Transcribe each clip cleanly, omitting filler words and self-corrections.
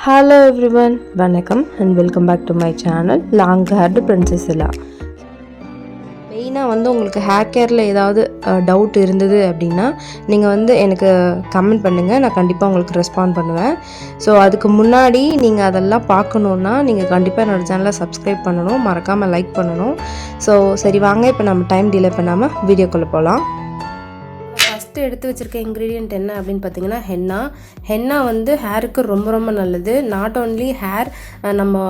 Hello everyone, வணக்கம் and welcome back to my channel Long Haired Princess Ella. மெயினாக உங்களுக்கு hair கேரில் ஏதாவது doubt இருந்தது அப்படின்னா நீங்கள் எனக்கு கமெண்ட் பண்ணுங்கள், நான் கண்டிப்பாக உங்களுக்கு ரெஸ்பாண்ட் பண்ணுவேன். ஸோ அதுக்கு முன்னாடி நீங்கள் அதெல்லாம் பார்க்கணுன்னா நீங்கள் கண்டிப்பாக என்னோடய சேனலை சப்ஸ்கிரைப் பண்ணணும், மறக்காமல் லைக் பண்ணணும். ஸோ சரி வாங்க, இப்போ நம்ம டைம் டிலே பண்ணாமல் வீடியோக்குள்ளே போகலாம். எடுத்து வச்சுருக்க இன்க்ரீடியன்ட் என்ன அப்படின்னு பார்த்தீங்கன்னா ஹென்னா ஹேருக்கு ரொம்ப நல்லது. நாட் ஓன்லி ஹேர், நம்ம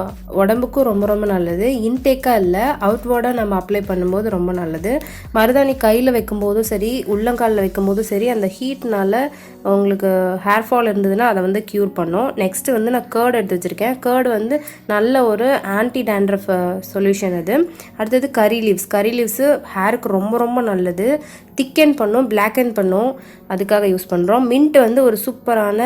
உடம்புக்கும் ரொம்ப நல்லது. இன்டேக்காக இல்லை, அவுட்வேர்டாக நம்ம அப்ளை பண்ணும்போது ரொம்ப நல்லது. மருதாணி கையில் வைக்கும்போதும் சரி, உள்ளங்காலில் வைக்கும்போதும் சரி, அந்த ஹீட்னால் உங்களுக்கு ஹேர் ஃபால் இருந்ததுன்னா அதை க்யூர் பண்ணும். நெக்ஸ்ட்டு நான் கேர்டு எடுத்து வச்சுருக்கேன். கேர்டு நல்ல ஒரு ஆன்டி டேண்ட்ரஃப் சொல்யூஷன் அது. அடுத்தது கறி லீவ்ஸு ஹேருக்கு ரொம்ப நல்லது. திக்கன் பண்ணும், பிளாக்கன் பண்ணும், அதுக்காக யூஸ் பண்ணுறோம். மின்ட் ஒரு சூப்பரான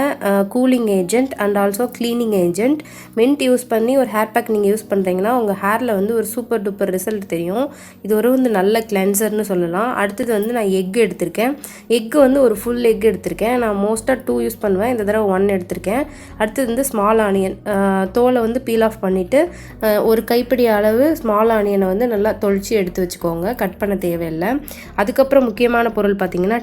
cooling agent and also cleaning agent. Mint use பண்ணி ஒரு ஹேர் பேக் நீங்கள் யூஸ் பண்ணுறீங்கன்னா உங்கள் ஹேரில் ஒரு சூப்பர் டூப்பர் ரிசல்ட் தெரியும். இது ஒரு நல்ல கிளென்சர்னு சொல்லலாம். அடுத்தது நான் எக் எடுத்திருக்கேன். எக்கு ஒரு ஃபுல் எக் எடுத்திருக்கேன். நான் மோஸ்ட்டாக 2 யூஸ் பண்ணுவேன், இந்த தடவை 1 எடுத்திருக்கேன். அடுத்தது ஸ்மால் ஆனியன், தோலை பீல் ஆஃப் பண்ணிவிட்டு ஒரு கைப்பிடி அளவு ஸ்மால் ஆனியனை நல்லா தொளிச்சு எடுத்து வச்சுக்கோங்க, கட் பண்ண தேவையில்லை. அதுக்கப்புறம் முக்கியமான பொருள் பார்த்திங்கன்னா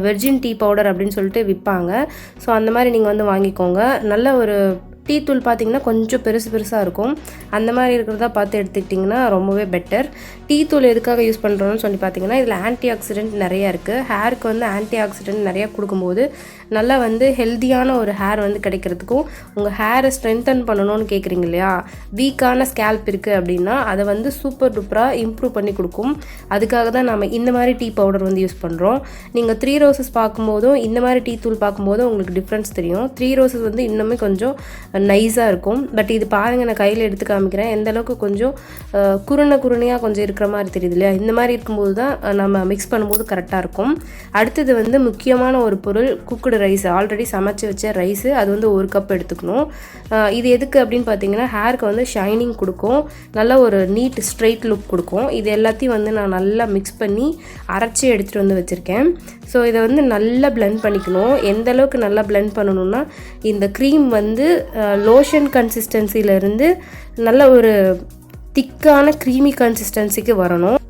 வெர்ஜின் டீ பவுடர் அப்படின்னு சொல்லிட்டு விற்பாங்க. ஸோ அந்த மாதிரி நீங்கள் வாங்கிக்கோங்க. நல்ல ஒரு டீ தூள் பார்த்திங்கன்னா கொஞ்சம் பெருசாக இருக்கும். அந்த மாதிரி இருக்கிறதா பார்த்து எடுத்துக்கிட்டிங்கன்னா ரொம்பவே பெட்டர். டீ தூள் எதுக்காக யூஸ் பண்ணுறோன்னு சொல்லி பார்த்தீங்கன்னா இதில் ஆன்டி ஆக்சிடென்ட் நிறையா இருக்குது. ஹேருக்கு ஆன்டி ஆக்சிடென்ட் நிறையா கொடுக்கும்போது நல்லா ஹெல்த்தியான ஒரு ஹேர் கிடைக்கிறதுக்கும், உங்கள் ஹேரை ஸ்ட்ரென்தன் பண்ணணும்னு கேட்குறீங்க இல்லையா, வீக்கான ஸ்கேல்ப் இருக்குது அப்படின்னா அதை சூப்பர் டூப்பராக இம்ப்ரூவ் பண்ணி கொடுக்கும். அதுக்காக தான் நம்ம இந்த மாதிரி டீ பவுடர் யூஸ் பண்ணுறோம். நீங்கள் 3 ரோசஸ் பார்க்கும்போதும் இந்த மாதிரி டீ தூள் பார்க்கும்போதும் உங்களுக்கு டிஃப்ரென்ஸ் தெரியும். 3 ரோசஸ் இன்னுமே கொஞ்சம் நைஸாக இருக்கும். பட் இது பாருங்கள், நான் கையில் எடுத்து காமிக்கிறேன். எந்த அளவுக்கு கொஞ்சம் குருணையாக கொஞ்சம் இருக்கிற மாதிரி தெரியுது இல்லையா. இந்த மாதிரி இருக்கும்போது தான் நம்ம மிக்ஸ் பண்ணும்போது கரெக்டாக இருக்கும். அடுத்தது முக்கியமான ஒரு பொருள் குக்குடு ரைஸ். ஆல்ரெடி சமைச்சு வச்ச ரைஸு, அது 1 கப் எடுத்துக்கணும். இது எதுக்கு அப்படின்னு பார்த்தீங்கன்னா ஹேருக்கு ஷைனிங் கொடுக்கும், நல்ல ஒரு நீட் ஸ்ட்ரெயிட் லுக் கொடுக்கும். இது எல்லாத்தையும் நான் நல்லா மிக்ஸ் பண்ணி அரைச்சி எடுத்துகிட்டு வச்சுருக்கேன். ஸோ இதை நல்லா பிளெண்ட் பண்ணிக்கணும். எந்த அளவுக்கு நல்லா பிளெண்ட் பண்ணணும்னா இந்த க்ரீம் லோஷன் கன்சிஸ்டன்சியிலேருந்து நல்ல ஒரு திக்கான க்ரீமி கன்சிஸ்டன்சிக்கு வரணும்.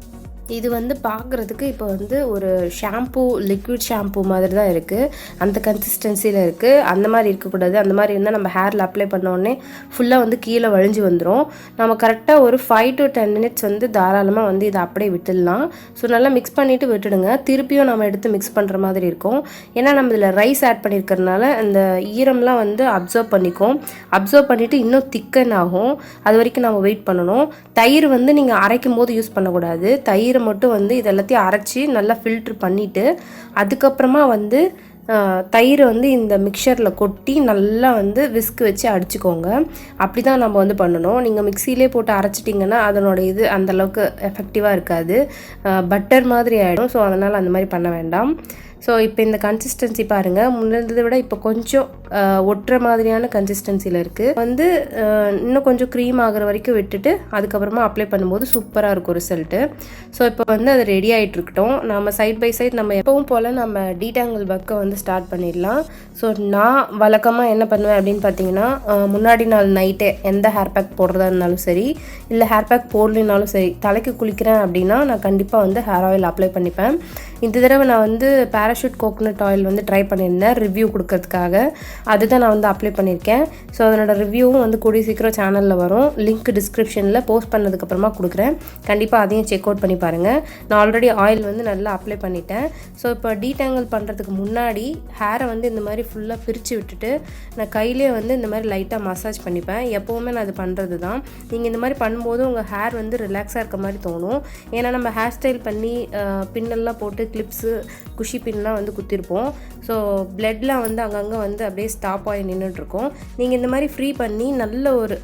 இது பார்க்குறதுக்கு இப்போ ஒரு ஷாம்பூ, லிக்விட் ஷாம்பூ மாதிரி தான் இருக்குது. அந்த கன்சிஸ்டன்சியில் இருக்குது. அந்த மாதிரி இருக்கக்கூடாது. அந்த மாதிரி இருந்தால் நம்ம ஹேரில் அப்ளை பண்ணோடனே ஃபுல்லாக கீழே வழிஞ்சு வந்துடும். நம்ம கரெக்டாக ஒரு 5 to 10 மினிட்ஸ் தாராளமாக இதை அப்படியே விட்டுடலாம். ஸோ நல்லா மிக்ஸ் பண்ணிவிட்டு விட்டுடுங்க. திருப்பியும் நம்ம எடுத்து மிக்ஸ் பண்ணுற மாதிரி இருக்கும். ஏன்னா நம்ம இதில் ரைஸ் ஆட் பண்ணியிருக்கிறதுனால அந்த ஈரம்லாம் அப்சர்வ் பண்ணிக்கும். அப்சர்வ் பண்ணிவிட்டு இன்னும் திக்கன் ஆகும். அது வரைக்கும் நம்ம வெயிட் பண்ணணும். தயிர் நீங்கள் அரைக்கும் போது யூஸ் பண்ணக்கூடாது. தயிர் மட்டும் இது எல்லாத்தையும் அரைச்சி நல்லா ஃபில்ட்ரு பண்ணிவிட்டு அதுக்கப்புறமா தயிர் இந்த மிக்சரில் கொட்டி நல்லா விஸ்க் வச்சு அடிச்சுக்கோங்க. அப்படி தான் நம்ம பண்ணணும். நீங்கள் மிக்சியிலே போட்டு அரைச்சிட்டிங்கன்னா அதனோட இது அந்தளவுக்கு எஃபெக்டிவாக இருக்காது, பட்டர் மாதிரி ஆகிடும். ஸோ அதனால் அந்த மாதிரி பண்ண வேண்டாம். ஸோ இப்போ இந்த கன்சிஸ்டன்சி பாருங்கள், முன்னதை விட இப்போ கொஞ்சம் ஒட்டுற மாதிரியான கன்சிஸ்டன்சியில் இருக்குது. இன்னும் கொஞ்சம் க்ரீம் ஆகிற வரைக்கும் விட்டுட்டு அதுக்கப்புறமா அப்ளை பண்ணும்போது சூப்பராக இருக்கும் ரிசல்ட்டு. ஸோ இப்போ அது ரெடி ஆகிட்டு இருக்கட்டும். நம்ம சைட் பை சைட் நம்ம எப்பவும் போல் நம்ம டீடாங்கிள் ஒர்க்கை ஸ்டார்ட் பண்ணிடலாம். ஸோ நான் வழக்கமாக என்ன பண்ணுவேன் அப்படின்னு பார்த்தீங்கன்னா, முன்னாடி நாள் நைட்டே எந்த ஹேர் பேக் போடுறதா இருந்தாலும் சரி, இல்லை ஹேர் பேக் போடலினாலும் சரி, தலைக்கு குளிக்கிறேன் அப்படின்னா நான் கண்டிப்பாக ஹேர் ஆயில் அப்ளை பண்ணிப்பேன். இந்த தடவை நான் பேராஷூட் கோகோனட் ஆயில் ட்ரை பண்ணியிருந்தேன் ரிவ்யூ கொடுக்கறதுக்காக. அதுதான் நான் அப்ளை பண்ணியிருக்கேன். ஸோ அதனோட ரிவ்யூவும் கூடிய சீக்கிரம் சேனலில் வரும். லிங்க் டிஸ்கிரிப்ஷனில் போஸ்ட் பண்ணதுக்கப்புறமா கொடுக்குறேன். கண்டிப்பாக அதையும் செக் அவுட் பண்ணி பாருங்கள். நான் ஆல்ரெடி ஆயில் நல்லா அப்ளை பண்ணிட்டேன். ஸோ இப்போ டீடாங்கிள் பண்ணுறதுக்கு முன்னாடி ஹேரை இந்த மாதிரி ஃபுல்லாக பிரித்து விட்டுட்டு நான் கையிலே இந்த மாதிரி லைட்டாக மசாஜ் பண்ணிப்பேன். எப்போவுமே நான் அது பண்ணுறது தான். நீங்கள் இந்த மாதிரி பண்ணும்போது உங்கள் ஹேர் ரிலாக்ஸாக இருக்க மாதிரி தோணும். ஏன்னா நம்ம ஹேர் ஸ்டைல் பண்ணி பின்னெல்லாம் போட்டு கிளிப்ஸு, குஷி பின்லாம் குத்திருப்போம். ஸோ பிளட்லாம் அங்கங்கே அப்படியே ஸ்டாப் ஆகி நின்றுட்டுருக்கும். நீங்கள் இந்த மாதிரி ஃப்ரீ பண்ணி நல்ல ஒரு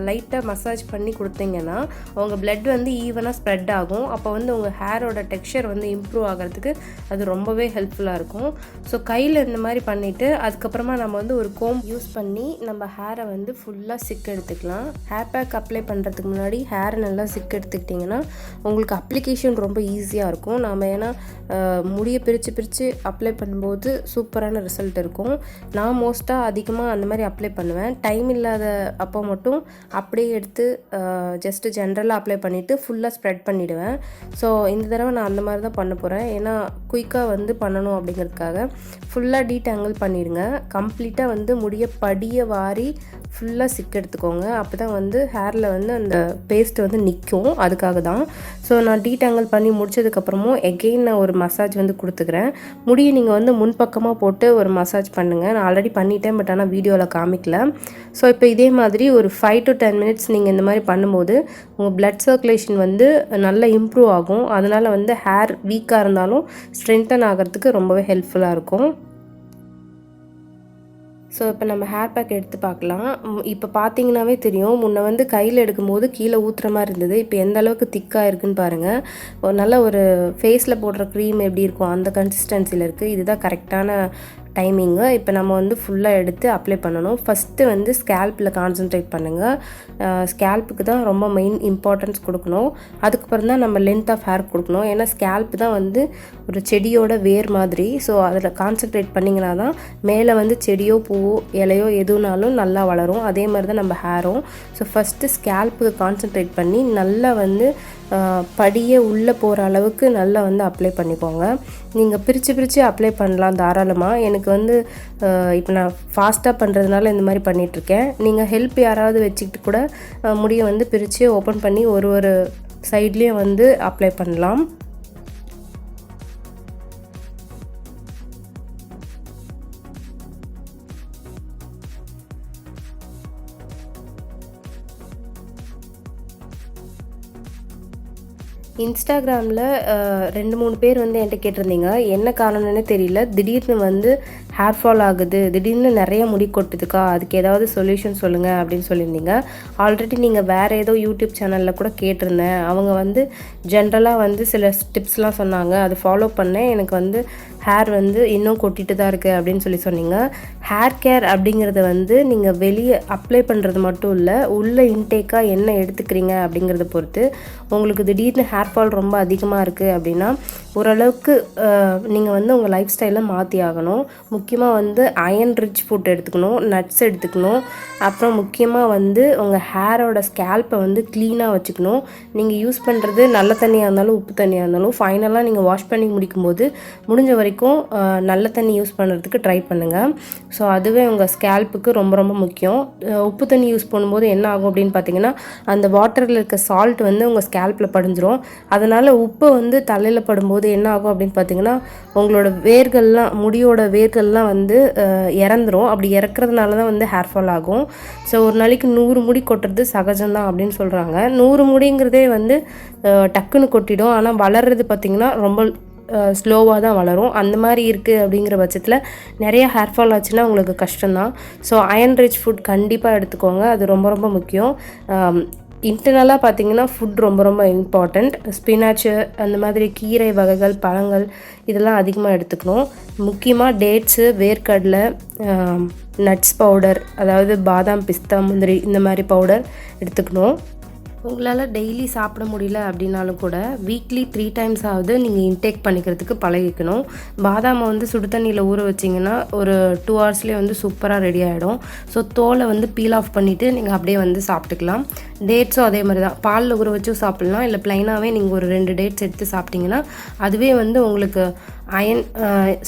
லைட்டாக மசாஜ் பண்ணி கொடுத்தீங்கன்னா உங்கள் பிளட் ஈவனாக ஸ்ப்ரெட் ஆகும். அப்போ உங்கள் ஹேரோட டெக்ஸ்சர் இம்ப்ரூவ் ஆகிறதுக்கு அது ரொம்பவே ஹெல்ப்ஃபுல்லாக இருக்கும். ஸோ கையில் இந்த மாதிரி பண்ணிவிட்டு அதுக்கப்புறமா நம்ம ஒரு கோம் யூஸ் பண்ணி நம்ம ஹேரை ஃபுல்லாக சிக் எடுத்துக்கலாம். ஹேர் பேக் அப்ளை பண்ணுறதுக்கு முன்னாடி ஹேரை நல்லா சிக் எடுத்துக்கிட்டிங்கன்னா உங்களுக்கு அப்ளிகேஷன் ரொம்ப ஈஸியாக இருக்கும். நம்ம ஏன்னா முடியை பிரித்து அப்ளை பண்ணும்போது சூப்பரான ரிசல்ட் இருக்கும். நான் மோஸ்ட்டாக அதிகமாக அந்த மாதிரி அப்ளை பண்ணுவேன். டைம் இல்லாத அப்போ மட்டும் அப்படியே எடுத்து ஜஸ்ட்டு ஜென்ரலாக அப்ளை பண்ணிவிட்டு ஃபுல்லாக ஸ்ப்ரெட் பண்ணிவிடுவேன். ஸோ இந்த தடவை நான் அந்த மாதிரி தான் பண்ண போகிறேன். ஏன்னா குயிக்காக வந்து பண்ணணும் அப்படிங்கிறதுக்காக ஃபுல்லாக டீடாங்கிள் பண்ணிடுங்க. கம்ப்ளீட்டாக வந்து முடியை படியை வாரி ஃபுல்லாக சிக் எடுத்துக்கோங்க. அப்போ தான் வந்து ஹேரில் வந்து அந்த பேஸ்ட் வந்து நிற்கும். அதுக்காக தான். ஸோ நான் டீடாங்கிள் பண்ணி முடிச்சதுக்கப்புறமும் எகெயின் நான் ஒரு மசாஜ் வந்து கொடுத்துக்கிறேன். முடியை நீங்கள் வந்து முன்பக்கமாக போட்டு ஒரு மசாஜ் பண்ணுங்கள். நான் ஆல்ரெடி பண்ணிட்டேன், பட் ஆனால் வீடியோவில் காமிக்கல. ஸோ இப்போ இதே மாதிரி ஒரு 5 to 10 minutes நீங்கள் இந்த மாதிரி பண்ணும்போது உங்கள் பிளட் சர்க்குலேஷன் வந்து நல்லா இம்ப்ரூவ் ஆகும். அதனால் வந்து ஹேர் வீக்காக இருந்தாலும் ஸ்ட்ரென்தன் ஆகிறதுக்கு ரொம்பவே ஹெல்ப்ஃபுல்லாக இருக்கும். ஸோ இப்போ நம்ம ஹேர் பேக் எடுத்து பார்க்கலாம். இப்போ பார்த்தீங்கன்னாவே தெரியும், முன்ன வந்து கையில் எடுக்கும்போது கீழே ஊற்றுற மாதிரி இருந்தது. இப்போ எந்த அளவுக்கு திக்காக இருக்குதுன்னு பாருங்கள். நல்ல ஒரு ஃபேஸில் போடுற க்ரீம் எப்படி இருக்கும் அந்த கன்சிஸ்டன்சியில் இருக்குது. இதுதான் கரெக்டான டைமிங்கு. இப்போ நம்ம வந்து ஃபுல்லாக எடுத்து அப்ளை பண்ணணும். ஃபஸ்ட்டு வந்து ஸ்கேல்பில் கான்சன்ட்ரேட் பண்ணுங்கள். ஸ்கேல்ப்புக்கு தான் ரொம்ப மெயின் இம்பார்ட்டன்ஸ் கொடுக்கணும். அதுக்கப்புறம் தான் நம்ம லென்த் ஆஃப் ஹேர் கொடுக்கணும். ஏன்னா ஸ்கேல்ப்பு தான் வந்து ஒரு செடியோட வேர் மாதிரி. ஸோ அதில் கான்சன்ட்ரேட் பண்ணிங்கன்னா தான் மேலே வந்து செடியோ பூவோ இலையோ எதுனாலும் நல்லா வளரும். அதே மாதிரி தான் நம்ம ஹேரும். ஸோ ஃபஸ்ட்டு ஸ்கேல்ப்புக்கு கான்சன்ட்ரேட் பண்ணி நல்லா வந்து படியே உள்ளே போகிற அளவுக்கு நல்லா வந்து அப்ளை பண்ணிக்கோங்க. நீங்கள் பிரித்து அப்ளை பண்ணலாம் தாராளமாக. எனக்கு வந்து இப்போ நான் ஃபாஸ்ட்டாக பண்ணுறதுனால இந்த மாதிரி பண்ணிகிட்ருக்கேன். நீங்கள் ஹெல்ப் யாராவது வச்சுக்கிட்டு கூட முடியை வந்து பிரித்து ஓப்பன் பண்ணி ஒரு சைட்லேயும் வந்து அப்ளை பண்ணலாம். இன்ஸ்டாகிராமில் 2-3 பேர் வந்து என்கிட்ட கேட்டிருந்தீங்க, என்ன காரணம்னே தெரியல, திடீர்னு வந்து ஹேர் ஃபால் ஆகுது, திடீர்னு நிறைய முடி கொட்டுதுக்கா, அதுக்கு ஏதாவது சொல்யூஷன் சொல்லுங்கள் அப்படின்னு சொல்லியிருந்தீங்க. ஆல்ரெடி நீங்கள் வேறு ஏதோ யூடியூப் சேனலில் கூட கேட்டிருந்தேன். அவங்க வந்து ஜென்ரலாக வந்து சில டிப்ஸ்லாம் சொன்னாங்க. அது ஃபாலோ பண்ணேன். எனக்கு வந்து ஹேர் வந்து இன்னும் கொட்டிட்டு தான் இருக்குது அப்படின்னு சொன்னீங்க. ஹேர் கேர் அப்படிங்கிறத வந்து நீங்கள் வெளியே அப்ளை பண்ணுறது மட்டும் இல்லை, உள்ள இன்டேக்காக என்ன எடுத்துக்கிறீங்க அப்படிங்கிறத பொறுத்து. உங்களுக்கு திடீர்னு ஹேர் ஃபால் ரொம்ப அதிகமாக இருக்குது அப்படின்னா ஓரளவுக்கு நீங்கள் வந்து உங்கள் லைஃப் ஸ்டைலை மாற்றி ஆகணும். முக்கியமாக வந்து அயன் ரிச் ஃபுட் எடுத்துக்கணும், நட்ஸ் எடுத்துக்கணும். அப்புறம் முக்கியமாக வந்து உங்கள் ஹேரோட ஸ்கேல்ப்பை வந்து க்ளீனாக வச்சுக்கணும். நீங்கள் யூஸ் பண்ணுறது நல்ல தண்ணியாக இருந்தாலும் உப்பு தண்ணியாக இருந்தாலும் ஃபைனலாக நீங்கள் வாஷ் பண்ணி முடிக்கும்போது முடிஞ்ச வரைக்கும் நல்ல தண்ணி யூஸ் பண்ணுறதுக்கு ட்ரை பண்ணுங்கள். ஸோ அதுவே உங்கள் ஸ்கேல்ப்புக்கு ரொம்ப ரொம்ப முக்கியம். உப்பு தண்ணி யூஸ் பண்ணும்போது என்ன ஆகும் அப்படின்னு பார்த்தீங்கன்னா, அந்த வாட்டரில் இருக்க சால்ட் வந்து உங்கள் ஸ்கேல்ப்பில் படிஞ்சிரும். அதனால் உப்பு வந்து தலையில் படும்போது என்ன ஆகும் அப்படின்னு பார்த்தீங்கன்னா, உங்களோட வேர்கள்லாம், முடியோட வேர்கள்லாம் வந்து இறந்துரும். அப்படி இறக்குறதுனால தான் வந்து ஹேர் ஃபால் ஆகும். ஸோ ஒரு நாளைக்கு 100 முடி கொட்டுறது சகஜம்தான் அப்படின்னு சொல்கிறாங்க. 100 முடிங்கிறதே வந்து டக்குன்னு கொட்டிடும். ஆனால் வளர்றது பார்த்திங்கன்னா ரொம்ப ஸ்லோவாக தான் வளரும். அந்த மாதிரி இருக்குது அப்படிங்கிற பட்சத்தில் நிறைய ஹேர் ஃபால் ஆச்சுன்னா உங்களுக்கு கஷ்டம்தான். ஸோ அயன் ரிச் ஃபுட் கண்டிப்பாக எடுத்துக்கோங்க. அது ரொம்ப ரொம்ப முக்கியம். இன்டர்னலாக பார்த்திங்கன்னா ஃபுட் ரொம்ப ரொம்ப இம்பார்ட்டண்ட். ஸ்பினாச்சு, அந்த மாதிரி கீரை வகைகள், பழங்கள் இதெல்லாம் அதிகமாக எடுத்துக்கணும். முக்கியமாக டேட்ஸு, வேர்க்கடலை, நட்ஸ் பவுடர், அதாவது பாதாம், பிஸ்தா, முந்திரி இந்த மாதிரி பவுடர் எடுத்துக்கணும். உங்களால் டெய்லி சாப்பிட முடியல அப்படின்னாலும் கூட வீக்லி 3 times ஆகுது நீங்கள் இன்டேக் பண்ணிக்கிறதுக்கு பழகிக்கணும். பாதாமை வந்து சுடு தண்ணியில் ஊற வச்சிங்கன்னா ஒரு 2 hours வந்து சூப்பராக ரெடி ஆகிடும். ஸோ தோலை வந்து பீல் ஆஃப் பண்ணிவிட்டு நீங்கள் அப்படியே வந்து சாப்பிட்டுக்கலாம். டேட்ஸும் அதே மாதிரி தான், பாலில் ஊற வச்சும் சாப்பிட்லாம். இல்லை ப்ளைனாகவே நீங்கள் ஒரு 2 டேட்ஸ் எடுத்து சாப்பிட்டிங்கன்னா அதுவே வந்து உங்களுக்கு அயன்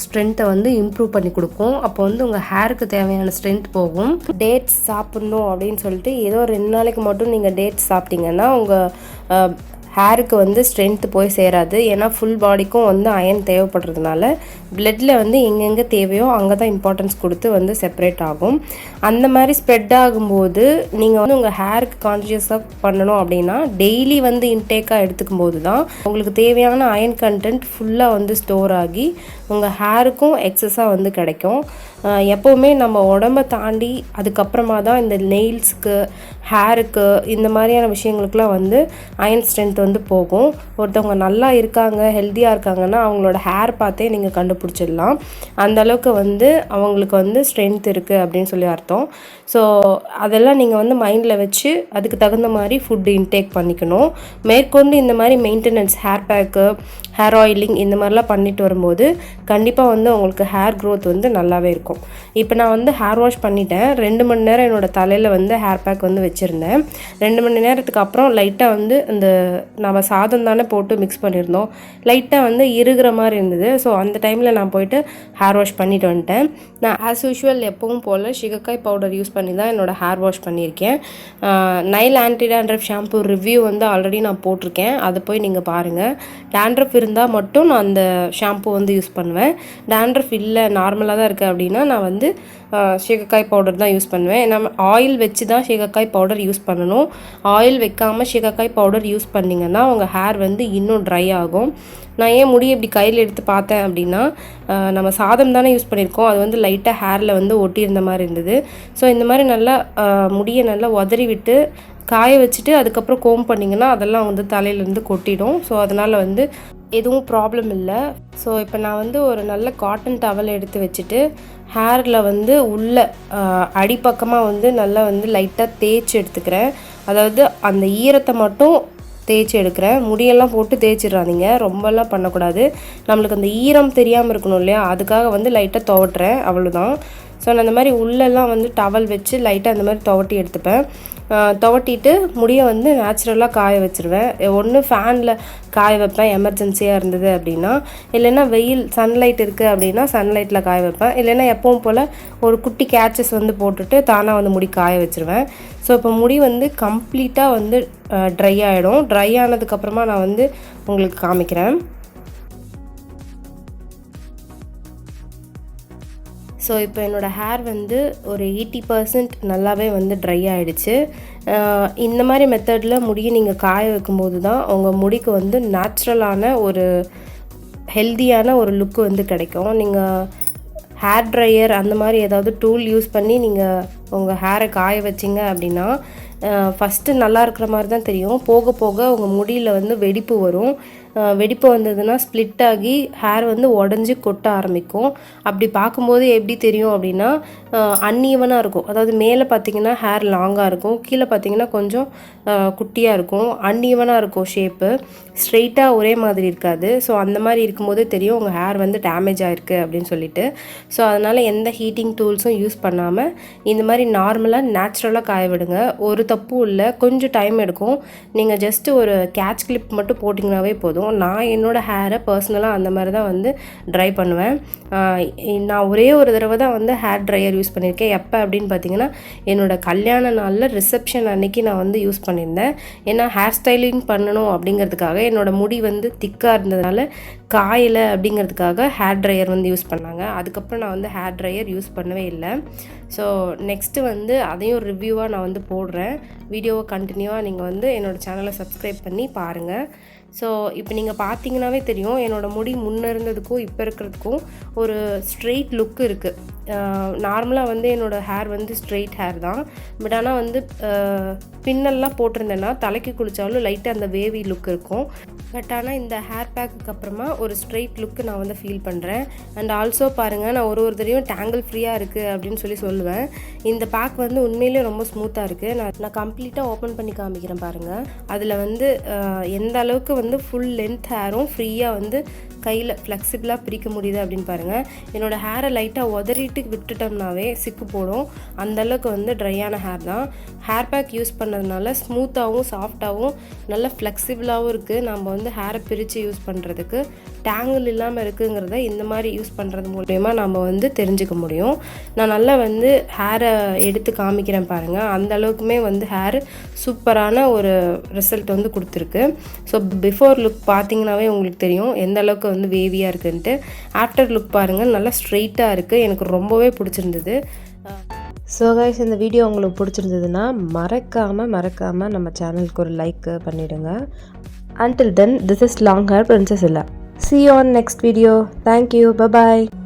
ஸ்ட்ரென்த்தை வந்து இம்ப்ரூவ் பண்ணி கொடுக்கும். அப்போ வந்து உங்கள் ஹேருக்கு தேவையான ஸ்ட்ரென்த் போகும். டேட்ஸ் சாப்பிட்ணும் அப்படின்னு சொல்லிட்டு ஏதோ 2 நாளைக்கு மட்டும் நீங்கள் டேட்ஸ் சாப்பிட்டீங்கன்னா உங்கள் ஹேருக்கு வந்து ஸ்ட்ரென்த்து போய் சேராது. ஏன்னா ஃபுல் பாடிக்கும் வந்து அயன் தேவைப்படுறதுனால பிளட்டில் வந்து எங்கெங்கே தேவையோ அங்கே தான் இம்பார்ட்டன்ஸ் கொடுத்து வந்து செப்பரேட் ஆகும். அந்த மாதிரி ஸ்ப்ரெட் ஆகும்போது நீங்கள் வந்து உங்கள் ஹேருக்கு கான்ஷியஸாக பண்ணணும் அப்படின்னா டெய்லி வந்து இன்டேக்காக எடுத்துக்கும் போது தான் உங்களுக்கு தேவையான அயன் கண்டென்ட் ஃபுல்லாக வந்து ஸ்டோர் ஆகி உங்கள் ஹேருக்கும் எக்ஸஸாக வந்து கிடைக்கும். எப்போவுமே நம்ம உடம்பை தாண்டி அதுக்கப்புறமா தான் இந்த நெயில்ஸுக்கு, ஹேருக்கு, இந்த மாதிரியான விஷயங்களுக்குலாம் வந்து அயன் ஸ்ட்ரென்த் ரிசல்ட் வந்து போகும். ஒருத்தவங்க நல்லா இருக்காங்க, ஹெல்த்தியாக இருக்காங்கன்னா அவங்களோட ஹேர் பார்த்தே நீங்கள் கண்டுபிடிச்சிடலாம். அந்தளவுக்கு வந்து அவங்களுக்கு வந்து ஸ்ட்ரென்த் இருக்குது அப்படின்னு சொல்லி அர்த்தம். ஸோ அதெல்லாம் நீங்கள் வந்து மைண்டில் வச்சு அதுக்கு தகுந்த மாதிரி ஃபுட் இன்டேக் பண்ணிக்கணும். மேற்கொண்டு இந்த மாதிரி maintenance, hair pack, hair oiling இந்த மாதிரிலாம் பண்ணிட்டு வரும்போது கண்டிப்பாக வந்து உங்களுக்கு ஹேர் க்ரோத் வந்து நல்லாவே இருக்கும். இப்போ நான் வந்து ஹேர் வாஷ் பண்ணிட்டேன். 2 மணி நேரம் என்னோடய தலையில் வந்து ஹேர் பேக் வந்து வச்சுருந்தேன். 2 மணி நேரத்துக்கு அப்புறம் லைட்டாக வந்து இந்த நம்ம சாதம் தானே போட்டு மிக்ஸ் பண்ணியிருந்தோம், லைட்டாக வந்து இறுகிற மாதிரி இருந்தது. ஸோ அந்த டைமில் நான் போயிட்டு ஹேர் வாஷ் பண்ணிட்டு வந்துட்டேன். நான் ஆஸ் யூஷுவல் எப்பவும் போல் சிகக்காய் பவுடர் யூஸ் பண்ணி தான் என்னோடய ஹேர் வாஷ் பண்ணியிருக்கேன். Nile anti dandruff shampoo review வந்து ஆல்ரெடி நான் போட்டிருக்கேன், அதை போய் நீங்கள் பாருங்கள். டேண்ட்ரஃப் இருந்தால் மட்டும் நான் அந்த ஷாம்பு வந்து யூஸ் பண்ணுவேன். டேண்ட்ரஃப் இல்லை, நார்மலாக தான் இருக்குது அப்படின்னா நான் வந்து சீகக்காய் பவுடர் தான் யூஸ் பண்ணுவேன். நம்ம ஆயில் வச்சு தான் சீகக்காய் பவுடர் யூஸ் பண்ணணும். ஆயில் வைக்காமல் சீகக்காய் பவுடர் யூஸ் பண்ணிங்கன்னா உங்கள் ஹேர் வந்து இன்னும் ட்ரை ஆகும். நான் ஏன் முடி இப்படி கையில் எடுத்து பார்த்தேன் அப்படின்னா, நம்ம சாதம் தானே யூஸ் பண்ணியிருக்கோம், அது வந்து லைட்டாக ஹேரில் வந்து ஒட்டியிருந்த மாதிரி இருந்தது. ஸோ இந்த மாதிரி நல்லா முடியை நல்லா உதறி விட்டு காய வச்சுட்டு அதுக்கப்புறம் கோம் பண்ணிங்கன்னா அதெல்லாம் வந்து தலையிலேருந்து கொட்டிடும். ஸோ அதனால் வந்து எதுவும் ப்ராப்ளம் இல்லை. ஸோ இப்போ நான் வந்து ஒரு நல்ல காட்டன் டவல் எடுத்து வச்சுட்டு ஹேரில் வந்து உள்ள அடிப்பக்கமாக வந்து நல்லா வந்து லைட்டாக தேய்ச்சி எடுத்துக்கிறேன். அதாவது அந்த ஈரத்தை மட்டும் தேய்ச்சி எடுக்கிறேன். முடியெல்லாம் போட்டு தேய்ச்சிட்றாதீங்க, ரொம்பலாம் பண்ணக்கூடாது. நம்மளுக்கு அந்த ஈரம் தெரியாமல் இருக்கணும் இல்லையா, அதுக்காக வந்து லைட்டாக துவட்டுறேன், அவ்வளோதான். ஸோ நான் அந்த மாதிரி உள்ளெல்லாம் வந்து டவல் வச்சு லைட்டாக அந்த மாதிரி துவட்டி எடுத்துப்பேன். துவட்டிட்டு முடியை வந்து நேச்சுரலாக காய வச்சுருவேன். ஒன்று ஃபேனில் காய வைப்பேன் எமர்ஜென்சியாக இருந்தது அப்படின்னா, இல்லைன்னா வெயில் சன்லைட் இருக்குது அப்படின்னா சன்லைட்டில் காய வைப்பேன். இல்லைன்னா எப்பவும் போல் ஒரு குட்டி கேட்சஸ் வந்து போட்டுட்டு தானாக வந்து முடி காய வச்சுருவேன். ஸோ இப்போ முடி வந்து கம்ப்ளீட்டாக வந்து ட்ரை ஆகிடும். ட்ரை ஆனதுக்கப்புறமா நான் வந்து உங்களுக்கு காமிக்கிறேன். ஸோ இப்போ என்னோடய ஹேர் வந்து ஒரு 80% நல்லாவே வந்து ட்ரை ஆகிடுச்சு. இந்த மாதிரி மெத்தடில் முடியை நீங்கள் காய வைக்கும்போது தான் உங்கள் முடிக்கு வந்து நேச்சுரலான ஒரு ஹெல்த்தியான ஒரு லுக்கு வந்து கிடைக்கும். நீங்கள் ஹேர் ட்ரையர் அந்த மாதிரி ஏதாவது டூல் யூஸ் பண்ணி நீங்கள் உங்கள் ஹேரை காய வச்சிங்க அப்படின்னா ஃபஸ்ட்டு நல்லா இருக்கிற மாதிரி தான் தெரியும். போக போக உங்கள் முடியில் வந்து வெடிப்பு வரும். வெடிப்பு வந்ததுன்னா ஸ்ப்ளிட் ஆகி ஹேர் வந்து உடஞ்சி கொட்ட ஆரம்பிக்கும். அப்படி பார்க்கும்போது எப்படி தெரியும் அப்படின்னா அன்ஈவனாக இருக்கும். அதாவது மேலே பார்த்திங்கன்னா ஹேர் லாங்காக இருக்கும், கீழே பார்த்திங்கன்னா கொஞ்சம் குட்டியாக இருக்கும், அன்ஈவனாக இருக்கும் ஷேப்பு, ஸ்ட்ரெயிட்டாக ஒரே மாதிரி இருக்காது. ஸோ அந்த மாதிரி இருக்கும்போது தெரியும் உங்கள் ஹேர் வந்து டேமேஜ் ஆகிருக்கு அப்படின்னு சொல்லிட்டு. ஸோ அதனால் எந்த ஹீட்டிங் டூல்ஸும் யூஸ் பண்ணாமல் இந்த மாதிரி நார்மலாக நேச்சுரலாக காய விடுங்க. ஒரு தப்பும் இல்லை, கொஞ்சம் டைம் எடுக்கும். நீங்கள் ஜஸ்ட்டு ஒரு கேட்ச் கிளிப் மட்டும் போட்டிங்கனாவே போதும். நான் என்னோடய ஹேரை பர்சனலாக அந்த மாதிரி தான் வந்து ட்ரை பண்ணுவேன். நான் ஒரே ஒரு தடவை தான் வந்து ஹேர் ட்ரையர் யூஸ் பண்ணியிருக்கேன். எப்போ அப்படின்னு பார்த்தீங்கன்னா என்னோடய கல்யாண நாளில் ரிசப்ஷன் அன்னைக்கு நான் வந்து யூஸ் பண்ணியிருந்தேன். ஏன்னா ஹேர் ஸ்டைலிங் பண்ணணும் அப்படிங்கிறதுக்காக என்னோடய முடி வந்து திக்காக இருந்ததுனால காயலை அப்படிங்கிறதுக்காக ஹேர் ட்ரையர் வந்து யூஸ் பண்ணாங்க. அதுக்கப்புறம் நான் வந்து ஹேர் ட்ரையர் யூஸ் பண்ணவே இல்லை. ஸோ நெக்ஸ்ட்டு வந்து அதையும் ரிவ்யூவாக நான் வந்து போடுறேன். வீடியோவை கண்டினியூவாக நீங்கள் வந்து என்னோடய சேனலை சப்ஸ்கிரைப் பண்ணி பாருங்கள். ஸோ இப்போ நீங்கள் பார்த்தீங்கன்னாவே தெரியும் என்னோடய முடி முன்னே இருந்ததுக்கும் இப்போ இருக்கிறதுக்கும் ஒரு ஸ்ட்ரெயிட் லுக் இருக்குது. நார்மலாக வந்து என்னோடய ஹேர் வந்து ஸ்ட்ரெயிட் ஹேர் தான். பட் ஆனால் வந்து பின்னல்லாம் போட்டிருந்தேன்னா தலைக்கு குளித்தாலும் லைட்டாக அந்த வேவி லுக் இருக்கும். பட் ஆனால் இந்த ஹேர் பேக்குக்கு அப்புறமா ஒரு ஸ்ட்ரெயிட் லுக்கு நான் வந்து ஃபீல் பண்ணுறேன். அண்ட் ஆல்சோ பாருங்கள், நான் ஒரு தடவையும் டேங்கிள் ஃப்ரீயாக இருக்குது அப்படின்னு சொல்லுவேன். இந்த பேக் வந்து உண்மையிலே ரொம்ப ஸ்மூத்தாக இருக்குது. நான் கம்ப்ளீட்டாக ஓப்பன் பண்ணி காமிக்கிறேன் பாருங்கள். அதில் வந்து எந்த அளவுக்கு வந்து ஃபுல் லென்த் ஹேரும் ஃப்ரீயாக வந்து கையில் ஃப்ளெக்சிபிளாக பிரிக்க முடியுது அப்படின்னு பாருங்கள். என்னோடய ஹேரை லைட்டாக உதறிட்டு விட்டுட்டோம்னாவே சிக்கு போடும். அந்தளவுக்கு வந்து ட்ரையான ஹேர் தான். ஹேர் பேக் யூஸ் பண்ணதுனால ஸ்மூத்தாகவும் சாஃப்டாகவும் நல்ல ஃப்ளெக்சிபிளாகவும் இருக்குது. நம்ம வந்து ஹேரை பிரித்து யூஸ் பண்ணுறதுக்கு டேங்கிள் இல்லாமல் இருக்குங்கிறத இந்த மாதிரி யூஸ் பண்ணுறது மூலமா நம்ம வந்து தெரிஞ்சுக்க முடியும். நான் நல்லா வந்து ஹேரை எடுத்து காமிக்கிறேன் பாருங்கள். அந்த அளவுக்குமே வந்து ஹேர் சூப்பரான ஒரு ரிசல்ட் வந்து கொடுத்துருக்கு. ஸோ பிஃபோர் லுக் பார்த்தீங்கன்னாவே உங்களுக்கு தெரியும் எந்த அளவுக்கு வந்து வேவியாக இருக்குன்ட்டு. ஆஃப்டர் லுக் பாருங்கள், நல்லா ஸ்ட்ரெயிட்டாக இருக்குது. எனக்கு ரொம்பவே பிடிச்சிருந்தது. ஸோ கைஸ், இந்த வீடியோ உங்களுக்கு பிடிச்சிருந்ததுன்னா மறக்காமல் நம்ம சேனலுக்கு ஒரு லைக் பண்ணிவிடுங்க. Until then, this is Long Hair Princess Ella. See you on next video. Thank you. Bye-bye.